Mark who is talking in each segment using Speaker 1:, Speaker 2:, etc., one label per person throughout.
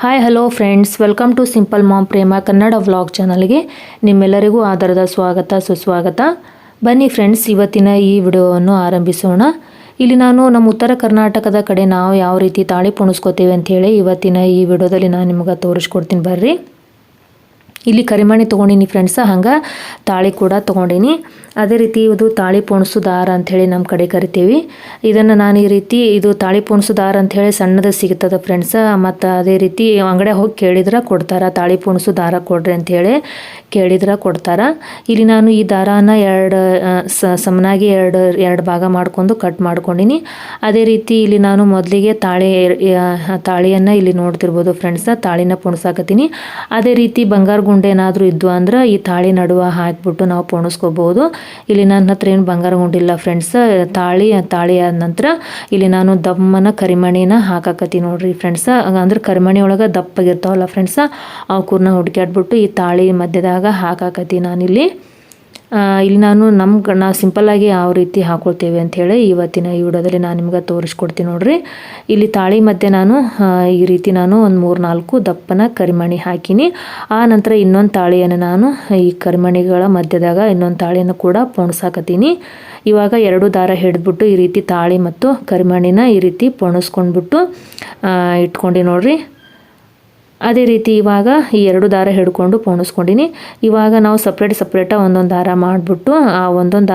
Speaker 1: Hi hello friends, welcome to simple mom Prema Kannada vlog ಚಾನಲ್ಗೆ ನಿಮ್ಮೆಲ್ಲರಿಗೂ ಆಧಾರದ ಸ್ವಾಗತ ಸುಸ್ವಾಗತ. ಬನ್ನಿ ಫ್ರೆಂಡ್ಸ್, ಇವತ್ತಿನ ಈ ವಿಡಿಯೋವನ್ನು ಆರಂಭಿಸೋಣ. ಇಲ್ಲಿ ನಾನು ನಮ್ಮ ಉತ್ತರ ಕರ್ನಾಟಕದ ಕಡೆ ನಾವು ಯಾವ ರೀತಿ ತಾಳಿ ಪುಣಿಸ್ಕೋತೇವೆ ಅಂಥೇಳಿ ಇವತ್ತಿನ ಈ ವಿಡಿಯೋದಲ್ಲಿ ನಾನು ನಿಮಗೆ ತೋರಿಸ್ಕೊಡ್ತೀನಿ ಬರ್ರಿ. ಇಲ್ಲಿ ಕರಿಮಣಿ ತೊಗೊಂಡಿನಿ ಫ್ರೆಂಡ್ಸ, ಹಂಗೆ ತಾಳಿ ಕೂಡ ತೊಗೊಂಡಿನಿ. ಅದೇ ರೀತಿ ಇದು ತಾಳಿ ಪೋಣಿಸೋ ದಾರ ಅಂಥೇಳಿ ನಮ್ಮ ಕಡೆ ಕರಿತೀವಿ. ಇದನ್ನು ನಾನು ಈ ರೀತಿ ಇದು ತಾಳಿ ಪೋಣಿಸೋ ದಾರ ಅಂಥೇಳಿ ಸಣ್ಣದು ಸಿಗ್ತದೆ ಫ್ರೆಂಡ್ಸ. ಮತ್ತು ಅದೇ ರೀತಿ ಅಂಗಡಿ ಹೋಗಿ ಕೇಳಿದ್ರೆ ಕೊಡ್ತಾರೆ, ತಾಳಿ ಪೋಣಿಸೋ ದಾರ ಕೊಡ್ರಿ ಅಂಥೇಳಿ ಕೇಳಿದ್ರೆ ಕೊಡ್ತಾರೆ. ಇಲ್ಲಿ ನಾನು ಈ ದಾರಾನ ಸಮನಾಗಿ ಎರಡು ಭಾಗ ಮಾಡ್ಕೊಂಡು ಕಟ್ ಮಾಡ್ಕೊಂಡಿನಿ. ಅದೇ ರೀತಿ ಇಲ್ಲಿ ನಾನು ಮೊದಲಿಗೆ ತಾಳಿಯನ್ನು ಇಲ್ಲಿ ನೋಡ್ತಿರ್ಬೋದು ಫ್ರೆಂಡ್ಸ, ತಾಳಿನ ಪೋಣಿಸಾಕತ್ತೀನಿ. ಅದೇ ರೀತಿ ಬಂಗಾರ ಗುಂಡೆ ಏನಾದರೂ ಇದ್ವು ಅಂದ್ರೆ ಈ ತಾಳಿ ನಡುವೆ ಹಾಕಿಬಿಟ್ಟು ನಾವು ಪೋಣಿಸ್ಕೋಬೋದು. ಇಲ್ಲಿ ನನ್ನ ಹತ್ರ ಏನು ಬಂಗಾರ ಗುಂಡಿಲ್ಲ ಫ್ರೆಂಡ್ಸ್. ತಾಳಿ ಆದ ನಂತರ ಇಲ್ಲಿ ನಾನು ದಮ್ಮನ ಕರಿಮಣಿನ ಹಾಕಾಕತ್ತೀನಿ ನೋಡ್ರಿ ಫ್ರೆಂಡ್ಸ. ಅಂದ್ರೆ ಕರಿಮಣಿ ಒಳಗೆ ದಪ್ಪಗಿರ್ತಾವಲ್ಲ ಫ್ರೆಂಡ್ಸ, ಅವಕೂರ್ನ ಹುಡುಕ್ಯಾಡ್ಬಿಟ್ಟು ಈ ತಾಳಿ ಮಧ್ಯದಾಗ ಹಾಕಾಕತ್ತೀನಿ ನಾನಿಲ್ಲಿ. ಇಲ್ಲಿ ನಾವು ಸಿಂಪಲ್ಲಾಗಿ ಯಾವ ರೀತಿ ಹಾಕೊಳ್ತೇವೆ ಅಂಥೇಳಿ ಇವತ್ತಿನ ಈ ವಿಡಿಯೋದಲ್ಲಿ ನಾನು ನಿಮ್ಗೆ ತೋರಿಸ್ಕೊಡ್ತೀನಿ ನೋಡ್ರಿ. ಇಲ್ಲಿ ತಾಳಿ ಮಧ್ಯೆ ನಾನು ಈ ರೀತಿ ನಾನು ಒಂದು 3-4 ದಪ್ಪನ ಕರಿಮಣಿ ಹಾಕಿನಿ. ಆ ನಂತರ ಇನ್ನೊಂದು ತಾಳಿಯನ್ನು ನಾನು ಈ ಕರಿಮಣಿಗಳ ಮಧ್ಯದಾಗ ಇನ್ನೊಂದು ತಾಳಿಯನ್ನು ಕೂಡ ಪೋಣಿಸಾಕತ್ತೀನಿ. ಇವಾಗ 2 ದಾರ ಹಿಡಿದ್ಬಿಟ್ಟು ಈ ರೀತಿ ತಾಳಿ ಮತ್ತು ಕರಿಮಣಿನ ಈ ರೀತಿ ಪೋಣಿಸ್ಕೊಂಡ್ಬಿಟ್ಟು ಇಟ್ಕೊಂಡು ನೋಡ್ರಿ. ಅದೇ ರೀತಿ ಇವಾಗ ಈ 2 ದಾರ ಹಿಡ್ಕೊಂಡು ಪೋಣಿಸ್ಕೊಂಡಿನಿ. ಇವಾಗ ನಾವು ಸಪ್ರೇಟಾಗಿ ಒಂದೊಂದು ದಾರ ಮಾಡಿಬಿಟ್ಟು ಆ ಒಂದೊಂದು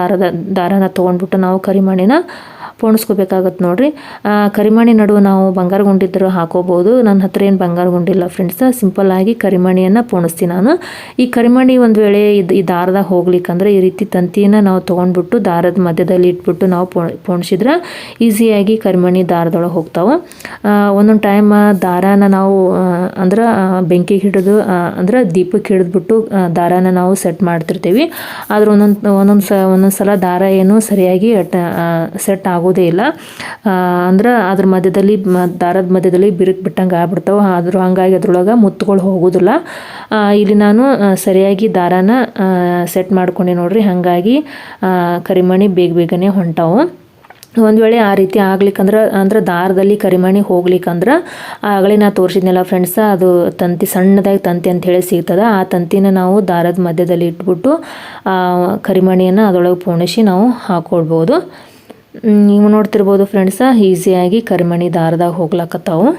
Speaker 1: ದಾರನ ತೊಗೊಂಡ್ಬಿಟ್ಟು ನಾವು ಕರಿಮಣಿನ ಪೋಣಿಸ್ಕೋಬೇಕಾಗತ್ತೆ ನೋಡ್ರಿ. ಕರಿಮಣಿ ನಡುವೆ ನಾವು ಬಂಗಾರ ಗುಂಡಿದ್ರೆ ಹಾಕೋಬೋದು. ನನ್ನ ಹತ್ರ ಏನು ಬಂಗಾರ ಗುಂಡಿಲ್ಲ ಫ್ರೆಂಡ್ಸ, ಸಿಂಪಲ್ಲಾಗಿ ಕರಿಮಣಿಯನ್ನು ಪೋಣಿಸ್ತೀನಿ ನಾನು. ಈ ಕರಿಮಣಿ ಒಂದು ವೇಳೆ ಈ ದಾರದಾಗ ಹೋಗ್ಲಿಕ್ಕಂದ್ರೆ ಈ ರೀತಿ ತಂತಿನ ನಾವು ತೊಗೊಂಡ್ಬಿಟ್ಟು ದಾರದ ಮಧ್ಯದಲ್ಲಿ ಇಟ್ಬಿಟ್ಟು ನಾವು ಪೋಣಿಸಿದ್ರೆ ಈಸಿಯಾಗಿ ಕರಿಮಣಿ ದಾರದೊಳಗೆ ಹೋಗ್ತಾವೆ. ಒಂದೊಂದು ಟೈಮ್ ದಾರಾನ ನಾವು ಅಂದ್ರೆ ಬೆಂಕಿಗೆ ಹಿಡಿದು ಅಂದ್ರೆ ದೀಪಕ್ಕೆ ಹಿಡಿದ್ಬಿಟ್ಟು ದಾರಾನ ನಾವು ಸೆಟ್ ಮಾಡ್ತಿರ್ತೀವಿ. ಆದ್ರೆ ಒಂದೊಂದು ಸಲ ದಾರ ಏನು ಸರಿಯಾಗಿ ಸೆಟ್ ಆಗೋದೇ ಇಲ್ಲ. ಅಂದ್ರೆ ಅದ್ರ ಮಧ್ಯದಲ್ಲಿ ದಾರದ ಮಧ್ಯದಲ್ಲಿ ಬಿರುಕು ಬಿಟ್ಟಂಗೆ ಆಗ್ಬಿಡ್ತಾವೆ. ಆದರೂ ಹಂಗಾಗಿ ಅದ್ರೊಳಗೆ ಮುತ್ತುಗಳು ಹೋಗೋದಿಲ್ಲ. ಇಲ್ಲಿ ನಾನು ಸರಿಯಾಗಿ ದಾರಾನ ಸೆಟ್ ಮಾಡ್ಕೊಂಡೆ ನೋಡ್ರಿ. ಹಾಗಾಗಿ ಕರಿಮಣಿ ಬೇಗನೆ ಹೊಂಟಾವು. ಒಂದು ವೇಳೆ ಆ ರೀತಿ ಅಂದ್ರೆ ದಾರದಲ್ಲಿ ಕರಿಮಣಿ ಹೋಗ್ಲಿಕ್ಕಂದ್ರೆ ಆಗಲೇ ನಾ ತೋರಿಸಿದ್ನಲ್ಲ ಫ್ರೆಂಡ್ಸ, ಅದು ಸಣ್ಣದಾಗಿ ತಂತಿ ಅಂಥೇಳಿ ಸಿಗ್ತದೆ. ಆ ತಂತಿನ ನಾವು ದಾರದ ಮಧ್ಯದಲ್ಲಿ ಇಟ್ಬಿಟ್ಟು ಕರಿಮಣಿಯನ್ನು ಅದರೊಳಗೆ ಪೋಣಿಸಿ ನಾವು ಹಾಕ್ಕೊಳ್ಬೋದು. ನೀವು ನೋಡ್ತಿರ್ಬೋದು ಫ್ರೆಂಡ್ಸ, ಈಸಿಯಾಗಿ ಕರಿಮಣಿ ದಾರದಾಗ ಹೋಗ್ಲಕತ್ತಾವು.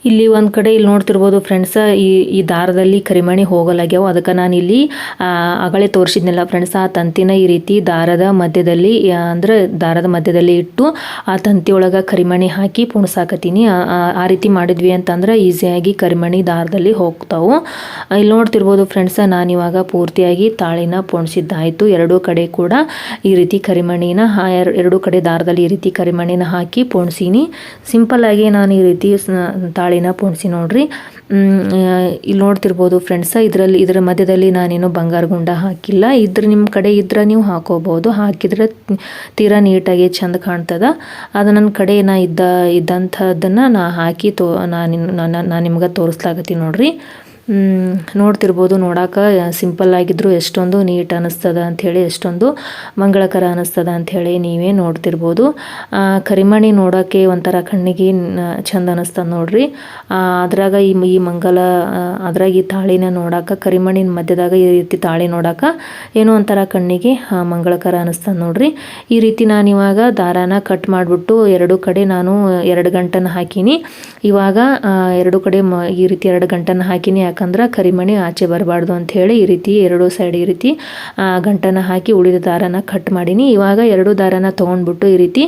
Speaker 1: ಇಲ್ಲಿ ಒಂದು ಕಡೆ ಇಲ್ಲಿ ನೋಡ್ತಿರ್ಬೋದು ಫ್ರೆಂಡ್ಸ, ಈ ದಾರದಲ್ಲಿ ಕರಿಮಣಿ ಹೋಗಲಾಗ್ಯಾವ. ಅದಕ್ಕೆ ನಾನು ಇಲ್ಲಿ ಅಗಳೇ ತೋರಿಸಿದ್ನಲ್ಲ ಫ್ರೆಂಡ್ಸ್, ಆ ತಂತಿನ ಈ ರೀತಿ ದಾರದ ಮಧ್ಯದಲ್ಲಿ ಅಂದ್ರೆ ದಾರದ ಮಧ್ಯದಲ್ಲಿ ಇಟ್ಟು ಆ ತಂತಿ ಒಳಗೆ ಕರಿಮಣಿ ಹಾಕಿ ಪುಣ್ಸಾಕತ್ತೀನಿ. ಆ ರೀತಿ ಮಾಡಿದ್ವಿ ಅಂತಂದ್ರೆ ಈಸಿಯಾಗಿ ಕರಿಮಣಿ ದಾರದಲ್ಲಿ ಹೋಗ್ತಾವು. ಇಲ್ಲಿ ನೋಡ್ತಿರ್ಬೋದು ಫ್ರೆಂಡ್ಸ, ನಾನಿವಾಗ ಪೂರ್ತಿಯಾಗಿ ತಾಳಿನ ಪೊಣ್ಸಿದ್ದಾಯಿತು. ಎರಡೂ ಕಡೆ ಕೂಡ ಈ ರೀತಿ ಕರಿಮಣಿನ ಎರಡೂ ಕಡೆ ದಾರದಲ್ಲಿ ಈ ರೀತಿ ಕರಿಮಣಿನ ಹಾಕಿ ಪೊಣ್ಸೀನಿ. ಸಿಂಪಲ್ಲಾಗಿ ನಾನು ಈ ರೀತಿ ತಾಳಿನ ಪೊಣ್ಸಿ ನೋಡ್ರಿ. ಇಲ್ಲಿ ನೋಡ್ತಿರ್ಬೋದು ಫ್ರೆಂಡ್ಸ, ಇದರ ಮಧ್ಯದಲ್ಲಿ ನಾನೇನು ಬಂಗಾರ ಗುಂಡ ಹಾಕಿಲ್ಲ. ನಿಮ್ಮ ಕಡೆ ಇದ್ರೆ ನೀವು ಹಾಕೋಬಹುದು, ಹಾಕಿದ್ರೆ ತೀರಾ ನೀಟಾಗಿ ಚಂದ ಕಾಣ್ತದ. ಅದು ನನ್ನ ಕಡೆ ಇದ್ದಂಥದ್ದನ್ನು ನಾ ಹಾಕಿ ನಾನು ನಿಮ್ಗೆ ತೋರಿಸ್ಲಾಗತ್ತೀನಿ ನೋಡ್ರಿ. ನೋಡ್ತಿರ್ಬೋದು, ನೋಡೋಕೆ ಸಿಂಪಲ್ ಆಗಿದ್ರು ಎಷ್ಟೊಂದು ನೀಟ್ ಅನ್ನಿಸ್ತದ ಅಂಥೇಳಿ, ಎಷ್ಟೊಂದು ಮಂಗಳಕರ ಅನ್ನಿಸ್ತದ ಅಂಥೇಳಿ ನೀವೇ ನೋಡ್ತಿರ್ಬೋದು. ಕರಿಮಣಿ ನೋಡೋಕ್ಕೆ ಒಂಥರ ಕಣ್ಣಿಗೆ ಚಂದ ಅನ್ನಿಸ್ತದ ನೋಡ್ರಿ. ಅದ್ರಾಗ ಈ ಅದ್ರಾಗ ಈ ತಾಳಿನ ನೋಡೋಕೆ, ಕರಿಮಣಿನ ಮಧ್ಯದಾಗ ಈ ರೀತಿ ತಾಳಿ ನೋಡೋಕೆ ಏನೋ ಒಂಥರ ಕಣ್ಣಿಗೆ ಮಂಗಳಕರ ಅನ್ನಿಸ್ತದ ನೋಡ್ರಿ. ಈ ರೀತಿ ನಾನು ಇವಾಗ ದಾರಾನ ಕಟ್ ಮಾಡಿಬಿಟ್ಟು ಎರಡು ಕಡೆ ನಾನು 2 ಗಂಟನ್ನು ಹಾಕೀನಿ. ಇವಾಗ 2 ಕಡೆ ಈ ರೀತಿ 2 ಗಂಟನ್ನು ಹಾಕೀನಿ. ಯಾಕಂದ್ರೆ ಕರಿಮಣಿ ಆಚೆ ಬರಬಾರ್ದು ಅಂಥೇಳಿ ಈ ರೀತಿ 2 ಸೈಡ್ ಈ ರೀತಿ ಗಂಟನ್ನು ಹಾಕಿ ಉಳಿದ ದಾರನ ಕಟ್ ಮಾಡೀನಿ. ಇವಾಗ 2 ದಾರನ ತೊಗೊಂಡ್ಬಿಟ್ಟು ಈ ರೀತಿ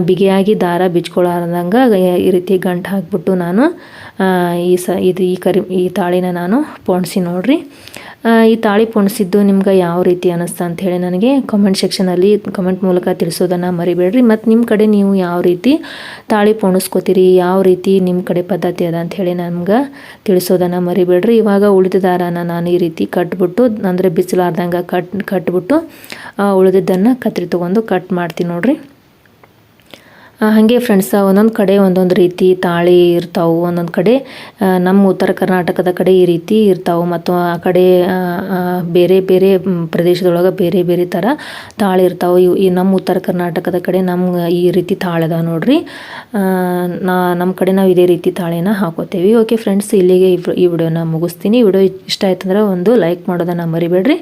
Speaker 1: ಬಿಗಿಯಾಗಿ ದಾರ ಬಿಚ್ಕೊಳ್ಳಾರ್ದಂಗೆ ಈ ರೀತಿ ಗಂಟು ಹಾಕ್ಬಿಟ್ಟು ನಾನು ಈ ತಾಳಿನ ನಾನು ಪೊಣ್ಸಿ ನೋಡ್ರಿ. ಈ ತಾಳಿ ಪೊಣ್ಸಿದ್ದು ನಿಮ್ಗೆ ಯಾವ ರೀತಿ ಅನ್ನಿಸ್ತಾ ಅಂಥೇಳಿ ನನಗೆ ಕಮೆಂಟ್ ಸೆಕ್ಷನಲ್ಲಿ ಕಮೆಂಟ್ ಮೂಲಕ ತಿಳಿಸೋದನ್ನು ಮರಿಬೇಡ್ರಿ. ಮತ್ತು ನಿಮ್ಮ ಕಡೆ ನೀವು ಯಾವ ರೀತಿ ತಾಳಿ ಪೊಣಿಸ್ಕೋತೀರಿ, ಯಾವ ರೀತಿ ನಿಮ್ಮ ಕಡೆ ಪದ್ಧತಿ ಅದ ಅಂಥೇಳಿ ನಮ್ಗೆ ತಿಳಿಸೋದನ್ನು ಮರಿಬೇಡ್ರಿ. ಇವಾಗ ಉಳಿದ ದಾರಾನ ನಾನು ಈ ರೀತಿ ಕಟ್ಬಿಟ್ಟು, ಅಂದರೆ ಬಿಸಿಲಾರ್ದಂಗೆ ಕಟ್ಬಿಟ್ಟು ಉಳಿದಿದ್ದನ್ನು ಕತ್ರಿ ತೊಗೊಂಡು ಕಟ್ ಮಾಡ್ತೀನಿ ನೋಡ್ರಿ. ಹಾಗೆ ಫ್ರೆಂಡ್ಸ, ಒಂದೊಂದು ಕಡೆ ಒಂದೊಂದು ರೀತಿ ತಾಳಿ ಇರ್ತಾವೆ. ಒಂದೊಂದು ಕಡೆ ನಮ್ಮ ಉತ್ತರ ಕರ್ನಾಟಕದ ಕಡೆ ಈ ರೀತಿ ಇರ್ತಾವೆ, ಮತ್ತು ಆ ಕಡೆ ಬೇರೆ ಬೇರೆ ಪ್ರದೇಶದೊಳಗೆ ಬೇರೆ ಬೇರೆ ಥರ ತಾಳಿ ಇರ್ತಾವೆ. ಈ ನಮ್ಮ ಉತ್ತರ ಕರ್ನಾಟಕದ ಕಡೆ ನಮ್ಗೆ ಈ ರೀತಿ ತಾಳದ ನೋಡ್ರಿ. ನಮ್ಮ ಕಡೆ ನಾವು ಇದೇ ರೀತಿ ತಾಳಿನ ಹಾಕೋತೇವೆ. ಓಕೆ ಫ್ರೆಂಡ್ಸ್, ಇಲ್ಲಿಗೆ ಈ ವಿಡಿಯೋನ ಮುಗಿಸ್ತೀನಿ. ವಿಡಿಯೋ ಇಷ್ಟ ಆಯ್ತಂದ್ರೆ ಒಂದು ಲೈಕ್ ಮಾಡೋದನ್ನು ಮರಿಬೇಡ್ರಿ.